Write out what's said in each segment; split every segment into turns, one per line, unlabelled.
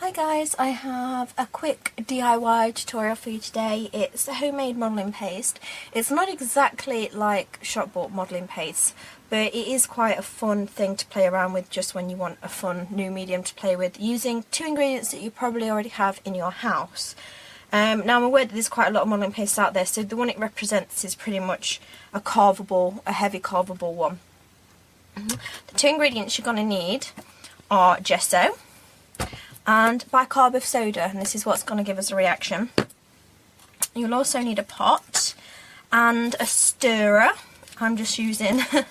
Hi guys, I have a quick DIY tutorial for you today. It's a homemade modelling paste. It's not exactly like shop bought modelling paste, but it is quite a fun thing to play around with just when you want a fun new medium to play with, using two ingredients that you probably already have in your house. Now I'm aware that there's quite a lot of modelling pastes out there, so the one it represents is pretty much a heavy carvable one. The two ingredients you're going to need are gesso and bicarb of soda, and this is what's going to give us a reaction. You'll also need a pot and a stirrer. I'm just using a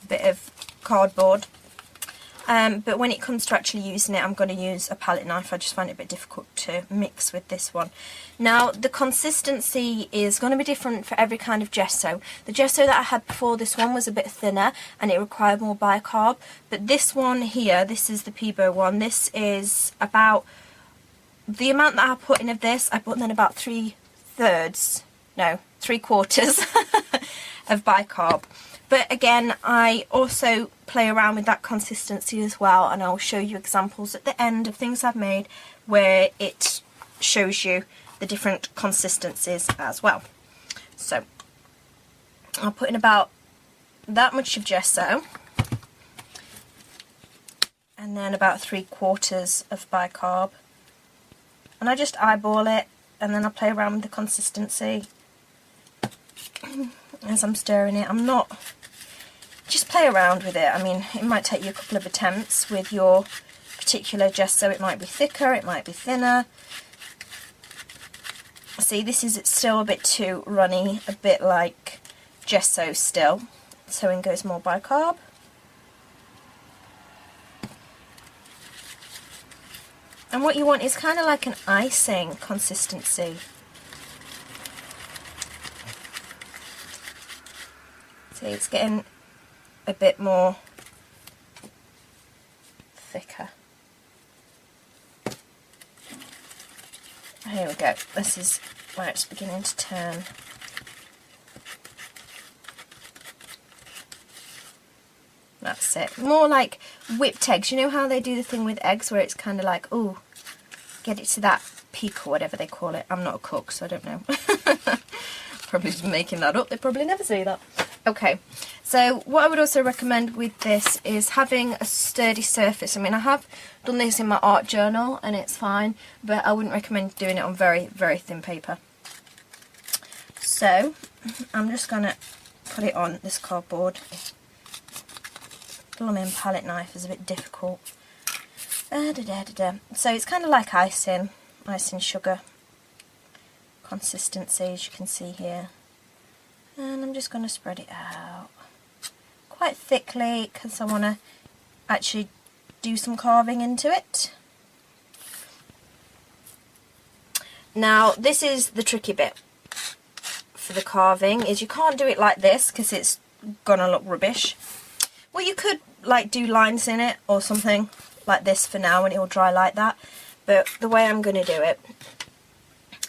bit of cardboard, but when it comes to actually using it, I'm going to use a palette knife. I just find it a bit difficult to mix with this one. Now the consistency is going to be different for every kind of gesso. The gesso that I had before this one was a bit thinner and it required more bicarb, but this one here, this is the Peebo one, this is about the amount that I put in of this. I put in about 3/4 of bicarb. But again, I also play around with that consistency as well, and I'll show you examples at the end of things I've made where it shows you the different consistencies as well. So I'll put in about that much of gesso and then about 3/4 of bicarb, and I just eyeball it and then I play around with the consistency as I'm stirring it. Just play around with it. I mean, it might take you a couple of attempts with your particular gesso. It might be thicker, it might be thinner. See, this is still a bit too runny, a bit like gesso still, so in goes more bicarb. And what you want is kind of like an icing consistency. See, it's getting a bit more thicker. Here we go. This is where it's beginning to turn. That's it. More like whipped eggs. You know how they do the thing with eggs where it's kind of like, ooh, get it to that peak or whatever they call it. I'm not a cook, so I don't know. Probably just making that up. They probably never say that. Okay, so what I would also recommend with this is having a sturdy surface. I mean, I have done this in my art journal and it's fine, but I wouldn't recommend doing it on very, very thin paper. So I'm just going to put it on this cardboard. Blooming palette knife is a bit difficult. So it's kind of like icing sugar consistency, as you can see here. And I'm just going to spread it out quite thickly because I want to actually do some carving into it. Now this is the tricky bit for the carving, is you can't do it like this because it's gonna look rubbish. Well, you could like do lines in it or something like this for now and it will dry like that, but the way I'm going to do it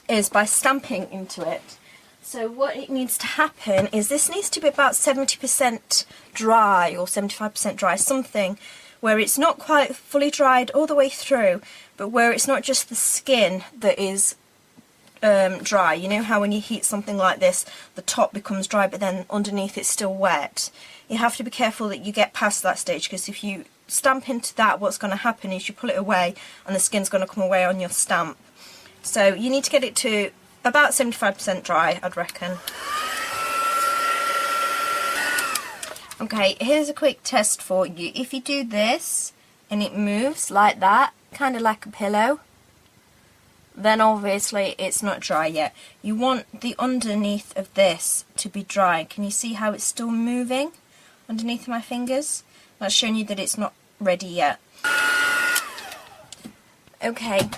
is by stamping into it. So what it needs to happen is this needs to be about 70% dry or 75% dry, something where it's not quite fully dried all the way through, but where it's not just the skin that is dry. You know how when you heat something like this, the top becomes dry, but then underneath it's still wet. You have to be careful that you get past that stage, because if you stamp into that, what's going to happen is you pull it away and the skin's going to come away on your stamp. So you need to get it to about 75% dry, I'd reckon. Okay, here's a quick test for you. If you do this and it moves like that, kind of like a pillow, then obviously it's not dry yet. You want the underneath of this to be dry. Can you see how it's still moving underneath my fingers? That's showing you that it's not ready yet. Okay.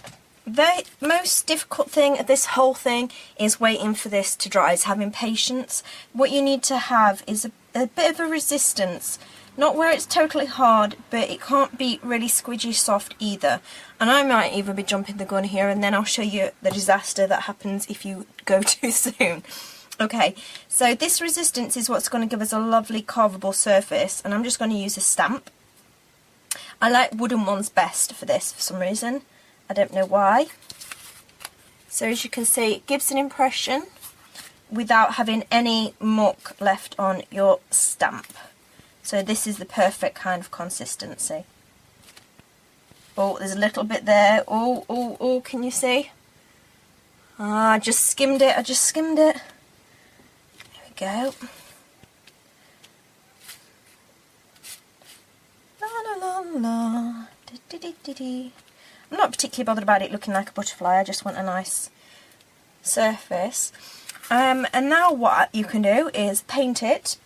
The most difficult thing of this whole thing is waiting for this to dry, is having patience. What you need to have is a bit of a resistance. Not where it's totally hard, but it can't be really squidgy soft either. And I might even be jumping the gun here, and then I'll show you the disaster that happens if you go too soon. Okay, so this resistance is what's going to give us a lovely carvable surface, and I'm just going to use a stamp. I like wooden ones best for this for some reason. I don't know why. So as you can see, it gives an impression without having any muck left on your stamp. So this is the perfect kind of consistency. Oh, there's a little bit there. Oh, can you see? Ah, I just skimmed it. There we go. La la la la. I'm not particularly bothered about it looking like a butterfly. I just want a nice surface. And now what you can do is paint it.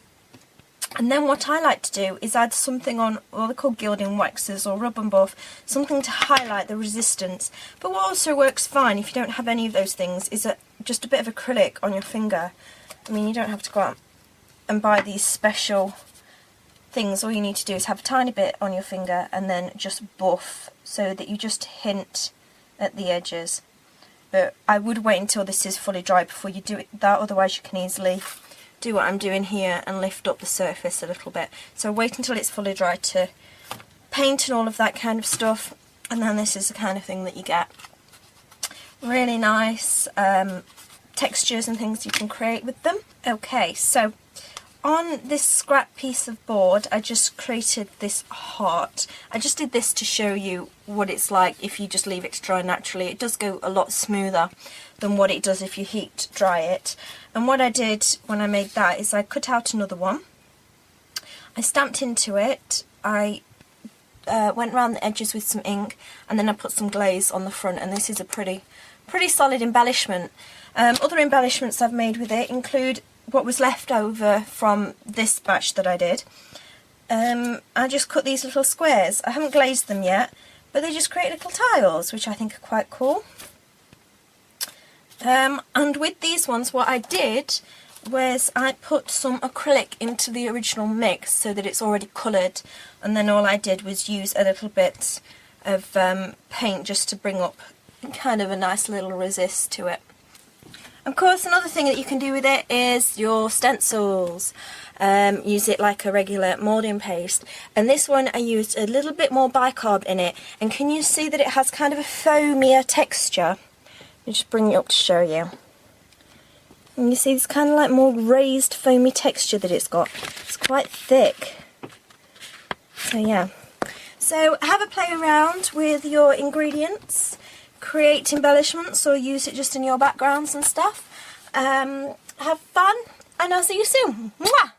And then what I like to do is add something on, what they're called gilding waxes or rub and buff, something to highlight the resistance. But what also works fine if you don't have any of those things is just a bit of acrylic on your finger. I mean, you don't have to go out and buy these special things. All you need to do is have a tiny bit on your finger and then just buff so that you just hint at the edges. But I would wait until this is fully dry before you do that, otherwise you can easily do what I'm doing here and lift up the surface a little bit. So wait until it's fully dry to paint and all of that kind of stuff, and then this is the kind of thing that you get. Really nice textures and things you can create with them. Okay, so on this scrap piece of board I just created this heart. I just did this to show you what it's like if you just leave it to dry naturally. It does go a lot smoother than what it does if you heat dry it. And what I did when I made that is I cut out another one, I stamped into it, I went around the edges with some ink, and then I put some glaze on the front, and this is a pretty solid embellishment. Other embellishments I've made with it include what was left over from this batch that I did. I just cut these little squares. I haven't glazed them yet, but they just create little tiles, which I think are quite cool. And with these ones, what I did was I put some acrylic into the original mix so that it's already coloured, and then all I did was use a little bit of paint just to bring up kind of a nice little resist to it. Of course, another thing that you can do with it is your stencils. Use it like a regular moulding paste, and this one I used a little bit more bicarb in it, and can you see that it has kind of a foamier texture? Let me just bring it up to show you. And you see this kind of like more raised foamy texture that it's got. It's quite thick. So yeah. So have a play around with your ingredients, create embellishments or use it just in your backgrounds and stuff. Have fun, and I'll see you soon. Mwah!